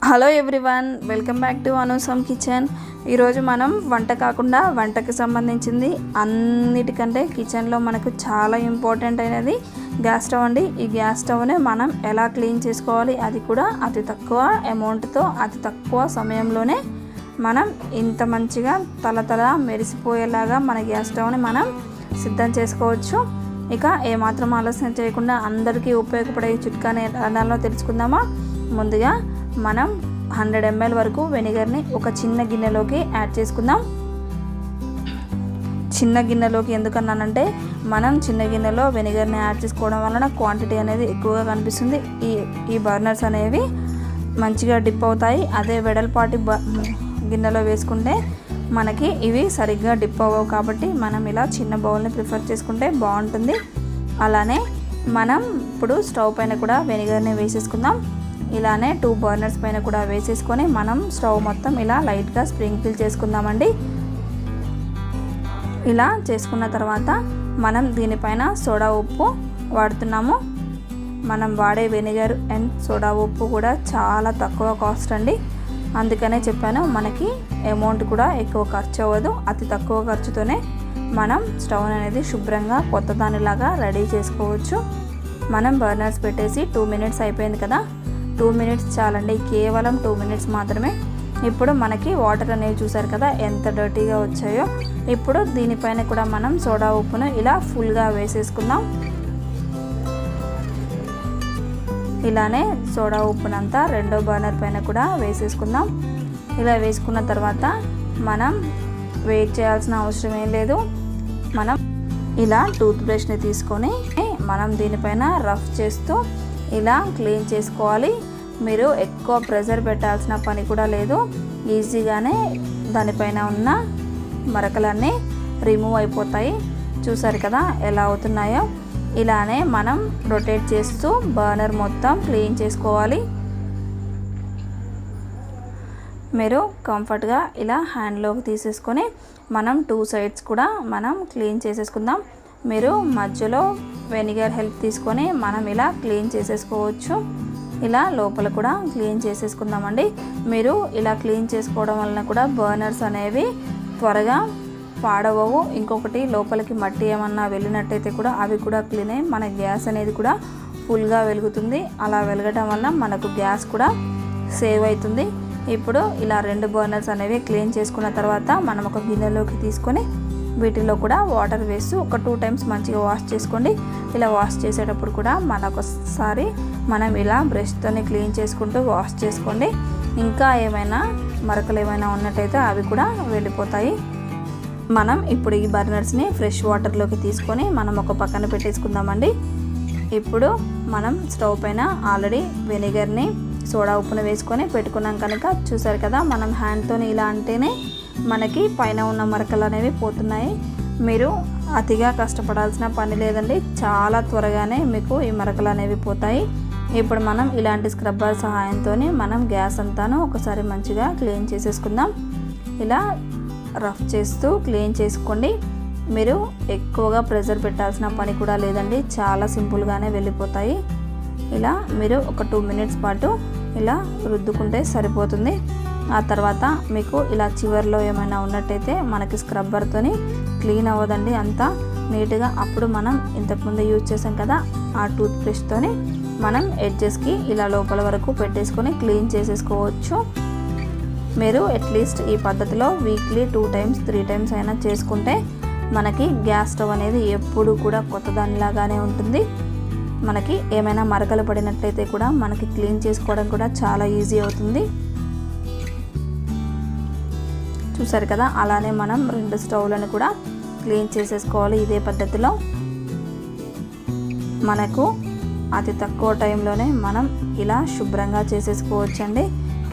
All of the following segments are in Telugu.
Hello everyone, welcome back to అనూసమ్ కిచెన్. ఈరోజు మనం వంట కాకుండా వంటకి సంబంధించింది అన్నిటికంటే కిచెన్లో మనకు చాలా ఇంపార్టెంట్ అయినది గ్యాస్ స్టవ్ అండి. ఈ గ్యాస్ స్టవ్ని మనం ఎలా క్లీన్ చేసుకోవాలి, అది కూడా అతి తక్కువ అమౌంట్తో అతి తక్కువ సమయంలోనే మనం ఇంత మంచిగా తలతల మెరిసిపోయేలాగా మన గ్యాస్ స్టవ్ని మనం సిద్ధం చేసుకోవచ్చు. ఇక ఏమాత్రం ఆలస్యం చేయకుండా అందరికీ ఉపయోగపడే చిట్కాని ఎలానో తెలుసుకుందామా. ముందుగా మనం 100 ml వరకు వెనిగర్ని ఒక చిన్న గిన్నెలోకి యాడ్ చేసుకుందాం. చిన్న గిన్నెలోకి ఎందుకన్నానంటే మనం చిన్న గిన్నెలో వెనిగర్ని యాడ్ చేసుకోవడం వలన క్వాంటిటీ అనేది ఎక్కువగా కనిపిస్తుంది. ఈ బర్నర్స్ అనేవి మంచిగా డిప్ అవుతాయి. అదే వెడల్పాటి గిన్నెలో వేసుకుంటే మనకి ఇవి సరిగ్గా డిప్ అవ్వవు. కాబట్టి మనం ఇలా చిన్న బౌల్ని ప్రిఫర్ చేసుకుంటే బాగుంటుంది. అలానే మనం ఇప్పుడు స్టవ్ పైన కూడా వెనిగర్ని వేసేసుకుందాం. ఇలానే 2 బర్నర్స్ పైన కూడా వేసేసుకొని మనం స్టవ్ మొత్తం ఇలా లైట్గా స్ప్రింకిల్ చేసుకుందామండి. ఇలా చేసుకున్న తర్వాత మనం దీనిపైన సోడా ఉప్పు వాడుతున్నాము. మనం వాడే వెనిగర్ అండ్ సోడా ఉప్పు కూడా చాలా తక్కువ కాస్ట్ అండి. అందుకనే చెప్పాను, మనకి అమౌంట్ కూడా ఎక్కువ ఖర్చు అవ్వదు. అతి తక్కువ ఖర్చుతోనే మనం స్టవ్ అనేది శుభ్రంగా కొత్త దానిలాగా రెడీ చేసుకోవచ్చు. మనం బర్నర్స్ పెట్టేసి 2 minutes అయిపోయింది కదా. 2 minutes చాలండి, కేవలం 2 minutes మాత్రమే. ఇప్పుడు మనకి వాటర్ అనేవి చూసారు కదా ఎంత డర్టీగా వచ్చాయో. ఇప్పుడు దీనిపైన కూడా మనం సోడా ఉప్పును ఇలా ఫుల్గా వేసేసుకుందాం. ఇలానే సోడా ఉప్పునంతా రెండో బర్నర్ పైన కూడా వేసేసుకుందాం. ఇలా వేసుకున్న తర్వాత మనం వెయిట్ చేయాల్సిన అవసరం ఏం లేదు. మనం ఇలా టూత్ బ్రష్ని తీసుకొని మనం దీనిపైన రఫ్ చేస్తూ ఇలా క్లీన్ చేసుకోవాలి. మీరు ఎక్కువ ప్రెషర్ పెట్టాల్సిన పని కూడా లేదు. ఈజీగానే దానిపైన ఉన్న మరకలన్నీ రిమూవ్ అయిపోతాయి. చూసారు కదా ఎలా అవుతున్నాయో. ఇలానే మనం రొటేట్ చేస్తూ బర్నర్ మొత్తం క్లీన్ చేసుకోవాలి. మీరు కంఫర్ట్గా ఇలా హ్యాండ్లోకి తీసేసుకొని మనం 2 sides కూడా మనం క్లీన్ చేసేసుకుందాం. మీరు మధ్యలో వెనిగర్ హెల్ప్ తీసుకొని మనం ఇలా క్లీన్ చేసేసుకోవచ్చు. ఇలా లోపల కూడా క్లీన్ చేసేసుకుందామండి. మీరు ఇలా క్లీన్ చేసుకోవడం వలన కూడా బర్నర్స్ అనేవి త్వరగా పాడవవు. ఇంకొకటి లోపలికి మట్టి ఏమన్నా వెళ్ళినట్టయితే కూడా అవి కూడా క్లీన్ అయ్యి మన గ్యాస్ అనేది కూడా ఫుల్గా వెలుగుతుంది. అలా వెలగడం వలన మనకు గ్యాస్ కూడా సేవ్ అవుతుంది. ఇప్పుడు ఇలా 2 బర్నర్స్ అనేవి క్లీన్ చేసుకున్న తర్వాత మనం ఒక గిన్నెలోకి తీసుకొని వీటిలో కూడా వాటర్ వేస్తూ ఒక 2 times మంచిగా వాష్ చేసుకోండి. ఇలా వాష్ చేసేటప్పుడు కూడా మనకొకసారి మనం ఇలా బ్రష్తోని క్లీన్ చేసుకుంటూ వాష్ చేసుకోండి. ఇంకా ఏమైనా మరకలు ఏమైనా ఉన్నట్టయితే అవి కూడా వెళ్ళిపోతాయి. మనం ఇప్పుడు ఈ బర్నర్స్ని ఫ్రెష్ వాటర్లోకి తీసుకొని మనం ఒక పక్కన పెట్టేసుకుందామండి. ఇప్పుడు మనం స్టవ్ పైన ఆల్రెడీ వెనిగర్ని సోడా ఉప్పును వేసుకొని పెట్టుకున్నాం కనుక చూసారు కదా, మనం హ్యాండ్తోని ఇలా అంటేనే మనకి పైన ఉన్న మరకలు అనేవి పోతున్నాయి. మీరు అతిగా కష్టపడాల్సిన పని లేదండి, చాలా త్వరగానే మీకు ఈ మరకలు అనేవి పోతాయి. ఇప్పుడు మనం ఇలాంటి స్క్రబ్బర్ సహాయంతో మనం గ్యాస్ అంతాను ఒకసారి మంచిగా క్లీన్ చేసేసుకుందాం. ఇలా రఫ్ చేస్తూ క్లీన్ చేసుకోండి. మీరు ఎక్కువగా ప్రెషర్ పెట్టాల్సిన పని కూడా లేదండి, చాలా సింపుల్గానే వెళ్ళిపోతాయి. ఇలా మీరు ఒక 2 minutes పాటు ఇలా రుద్దుకుంటే సరిపోతుంది. ఆ తర్వాత మీకు ఇలా చివర్లో ఏమైనా ఉన్నట్టయితే మనకి స్క్రబ్బర్తోని క్లీన్ అవ్వదండి అంతా నీట్గా. అప్పుడు మనం ఇంతకుముందు యూజ్ చేసాం కదా ఆ టూత్ బ్రష్తోని మనం ఎడ్జెస్కి ఇలా లోపల వరకు పెట్టేసుకొని క్లీన్ చేసేసుకోవచ్చు. మీరు అట్లీస్ట్ ఈ పద్ధతిలో వీక్లీ 2 times 3 times అయినా చేసుకుంటే మనకి గ్యాస్ స్టవ్ అనేది ఎప్పుడు కూడా కొత్త దానిలాగానే ఉంటుంది. మనకి ఏమైనా మరకలు పడినట్లయితే కూడా మనకి క్లీన్ చేసుకోవడం కూడా చాలా ఈజీ అవుతుంది. చూసారు కదా, అలానే మనం 2 స్టవ్లను కూడా క్లీన్ చేసేసుకోవాలి ఇదే పద్ధతిలో. మనకు అతి తక్కువ టైంలోనే మనం ఇలా శుభ్రంగా చేసేసుకోవచ్చండి.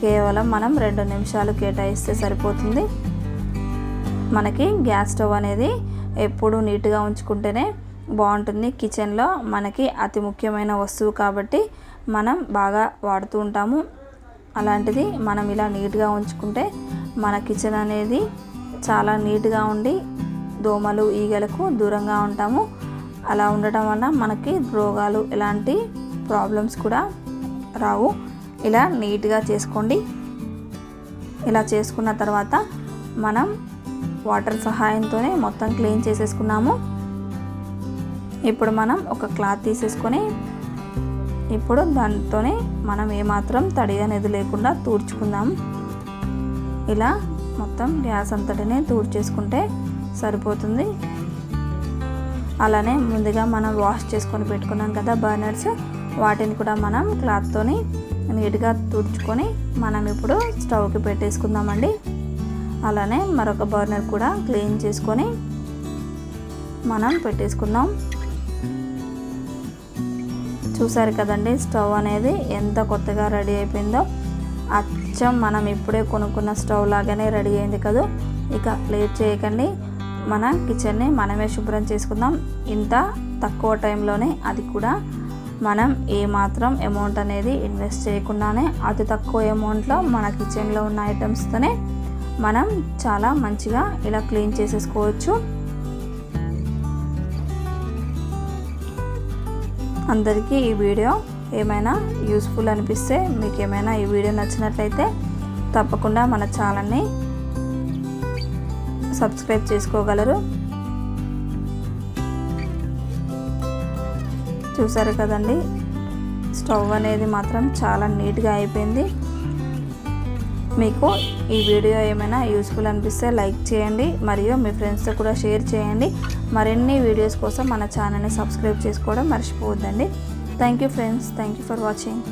కేవలం మనం 2 నిమిషాలు కేటాయిస్తే సరిపోతుంది. మనకి గ్యాస్ స్టవ్ అనేది ఎప్పుడు నీట్గా ఉంచుకుంటేనే బాగుంటుంది. కిచెన్లో మనకి అతి ముఖ్యమైన వస్తువు కాబట్టి మనం బాగా వాడుతూ ఉంటాము. అలాంటిది మనం ఇలా నీట్గా ఉంచుకుంటే మన కిచెన్ అనేది చాలా నీట్గా ఉండి దోమలు ఈగలకు దూరంగా ఉంటాము. అలా ఉండటం వల్ల మనకి రోగాలు ఎలాంటి ప్రాబ్లమ్స్ కూడా రావు. ఇలా నీట్గా చేసుకోండి. ఇలా చేసుకున్న తర్వాత మనం వాటర్ సహాయంతోనే మొత్తం క్లీన్ చేసేసుకున్నాము. ఇప్పుడు మనం ఒక క్లాత్ తీసేసుకొని ఇప్పుడు దాంతోనే మనం ఏమాత్రం తడి అనేది లేకుండా తూడ్చుకుందాం. ఇలా మొత్తం గ్యాస్ అంతటిని తూడ్చేసుకుంటే సరిపోతుంది. అలానే ముందుగా మనం వాష్ చేసుకొని పెట్టుకున్నాం కదా బర్నర్స్, వాటిని కూడా మనం క్లాత్తోని నీట్గా తుడుచుకొని మనం ఇప్పుడు స్టవ్కి పెట్టేసుకుందామండి. అలానే మరొక బర్నర్ కూడా క్లీన్ చేసుకొని మనం పెట్టేసుకుందాం. చూసారు కదండి స్టవ్ అనేది ఎంత కొత్తగా రెడీ అయిపోయిందో. అచ్చం మనం ఇప్పుడే కొనుక్కున్న స్టవ్ లాగానే రెడీ అయింది కదా. ఇక లేట్ చేయకండి, మన కిచెన్ని మనమే శుభ్రం చేసుకుందాం. ఇంత తక్కువ టైంలోనే, అది కూడా మనం ఏమాత్రం అమౌంట్ అనేది ఇన్వెస్ట్ చేయకుండానే అతి తక్కువ అమౌంట్లో మన కిచెన్లో ఉన్న ఐటమ్స్తోనే మనం చాలా మంచిగా ఇలా క్లీన్ చేసేసుకోవచ్చు. అందరికీ ఈ వీడియో ఏమైనా యూస్ఫుల్ అనిపిస్తే, మీకు ఏమైనా ఈ వీడియో నచ్చినట్లయితే తప్పకుండా మన ఛానల్ని సబ్స్క్రైబ్ చేసుకోగలరు. చూసారు కదండి స్టవ్ అనేది మాత్రం చాలా నీట్గా అయిపోయింది. మీకు ఈ వీడియో ఏమైనా యూస్ఫుల్ అనిపిస్తే లైక్ చేయండి, మరియు మీ ఫ్రెండ్స్తో కూడా షేర్ చేయండి. మరిన్ని వీడియోస్ కోసం మన ఛానల్ని సబ్స్క్రైబ్ చేసుకోవడం మర్చిపోవద్దండి. Thank you friends, thank you for watching.